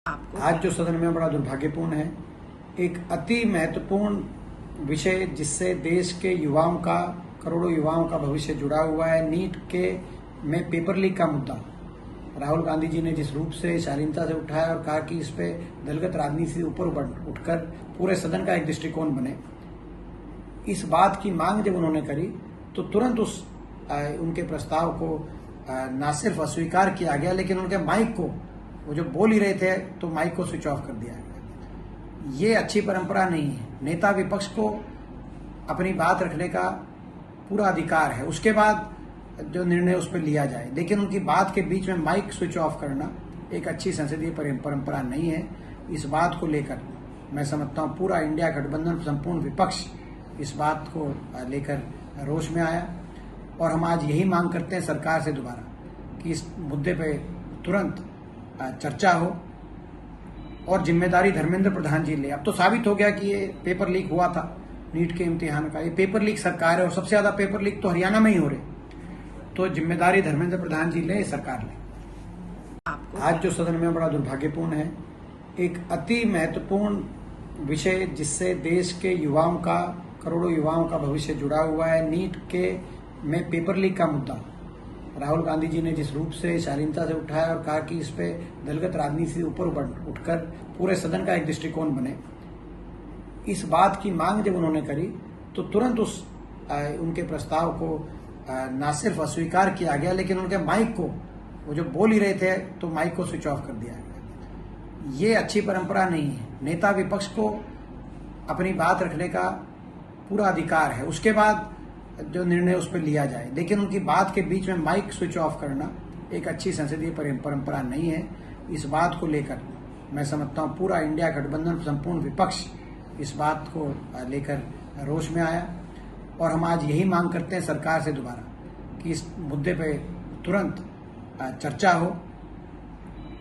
आज जो सदन में बड़ा दुर्भाग्यपूर्ण है, एक अति महत्वपूर्ण विषय जिससे देश के युवाओं का, करोड़ों युवाओं का भविष्य जुड़ा हुआ है, नीट के में पेपर लीक का मुद्दा राहुल गांधी जी ने जिस रूप से शालीनता से उठाया और कहा कि इस पे दलगत राजनीति से ऊपर उठकर पूरे सदन का एक दृष्टिकोण बने, इस बात की मांग जब उन्होंने करी तो तुरंत उनके प्रस्ताव को न सिर्फ अस्वीकार किया गया, लेकिन उनके माइक को, वो जो बोल ही रहे थे तो माइक को स्विच ऑफ कर दिया गया। ये अच्छी परंपरा नहीं है। नेता विपक्ष को अपनी बात रखने का पूरा अधिकार है, उसके बाद जो निर्णय उस पर लिया जाए, लेकिन उनकी बात के बीच में माइक स्विच ऑफ करना एक अच्छी संसदीय परंपरा नहीं है। इस बात को लेकर मैं समझता हूँ पूरा इंडिया गठबंधन, संपूर्ण विपक्ष इस बात को लेकर रोष में आया और हम आज यही मांग करते हैं सरकार से दोबारा कि इस मुद्दे पे तुरंत चर्चा हो और जिम्मेदारी धर्मेंद्र प्रधान जी ले। अब तो साबित हो गया कि ये पेपर लीक हुआ था नीट के इम्तिहान का। ये पेपर लीक सरकार है और सबसे ज्यादा पेपर लीक तो हरियाणा में ही हो रहे, तो जिम्मेदारी धर्मेंद्र प्रधान जी ले, सरकार ले। आज जो सदन में बड़ा दुर्भाग्यपूर्ण है, एक अति महत्वपूर्ण विषय जिससे देश के युवाओं का, करोड़ों युवाओं का भविष्य जुड़ा हुआ है, नीट के में पेपर लीक का मुद्दा राहुल गांधी जी ने जिस रूप से शालीनता से उठाया और कहा कि इस पे दलगत राजनीति से ऊपर उठकर पूरे सदन का एक दृष्टिकोण बने, इस बात की मांग जब उन्होंने करी तो तुरंत उनके प्रस्ताव को न सिर्फ अस्वीकार किया गया, लेकिन उनके माइक को, वो जो बोल ही रहे थे तो माइक को स्विच ऑफ कर दिया गया। ये अच्छी परंपरा नहीं है। नेता विपक्ष को अपनी बात रखने का पूरा अधिकार है, उसके बाद जो निर्णय उस पर लिया जाए, लेकिन उनकी बात के बीच में माइक स्विच ऑफ करना एक अच्छी संसदीय परंपरा नहीं है। इस बात को लेकर मैं समझता हूँ पूरा इंडिया गठबंधन, संपूर्ण विपक्ष इस बात को लेकर रोष में आया और हम आज यही मांग करते हैं सरकार से दोबारा कि इस मुद्दे पे तुरंत चर्चा हो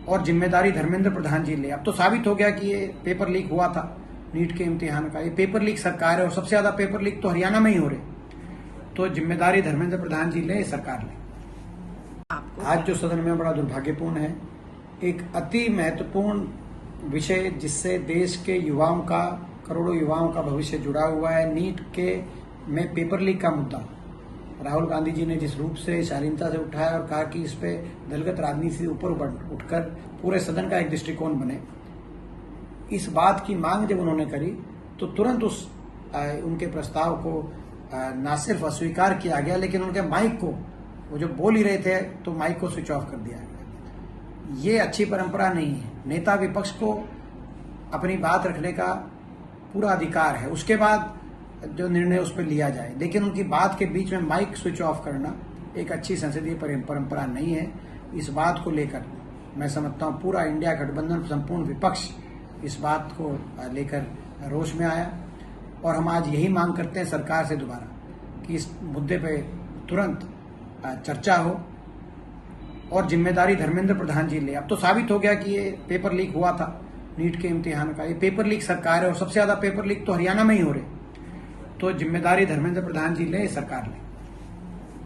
और जिम्मेदारी धर्मेंद्र प्रधान जी ले। अब तो साबित हो गया कि ये पेपर लीक हुआ था नीट के इम्तिहान का। ये पेपर लीक सरकार है और सबसे ज्यादा पेपर लीक तो हरियाणा में ही हो रहे, तो जिम्मेदारी धर्मेंद्र प्रधान जी ले, सरकार ले। आज जो सदन में बड़ा दुर्भाग्यपूर्ण है, एक अति महत्वपूर्ण विषय जिससे देश के युवाओं का, करोड़ों युवाओं का भविष्य जुड़ा हुआ है, नीट के में पेपर लीक का मुद्दा राहुल गांधी जी ने जिस रूप से शालीनता से उठाया और कहा कि इस पे दलगत राजनीति से ऊपर उठकर पूरे सदन का एक दृष्टिकोण बने, इस बात की मांग जब उन्होंने करी तो तुरंत उनके प्रस्ताव को न सिर्फ अस्वीकार किया गया, लेकिन उनके माइक को, वो जो बोल ही रहे थे तो माइक को स्विच ऑफ कर दिया गया। ये अच्छी परंपरा नहीं है। नेता विपक्ष को अपनी बात रखने का पूरा अधिकार है, उसके बाद जो निर्णय उस पर लिया जाए, लेकिन उनकी बात के बीच में माइक स्विच ऑफ करना एक अच्छी संसदीय परंपरा नहीं है। इस बात को लेकर मैं समझता हूँ पूरा इंडिया गठबंधन, संपूर्ण विपक्ष इस बात को लेकर रोष में आया और हम आज यही मांग करते हैं सरकार से दोबारा कि इस मुद्दे पे तुरंत चर्चा हो और जिम्मेदारी धर्मेंद्र प्रधान जी ले। अब तो साबित हो गया कि ये पेपर लीक हुआ था नीट के इम्तिहान का। ये पेपर लीक सरकार है और सबसे ज्यादा पेपर लीक तो हरियाणा में ही हो रहे, तो जिम्मेदारी धर्मेंद्र प्रधान जी ले, सरकार ले।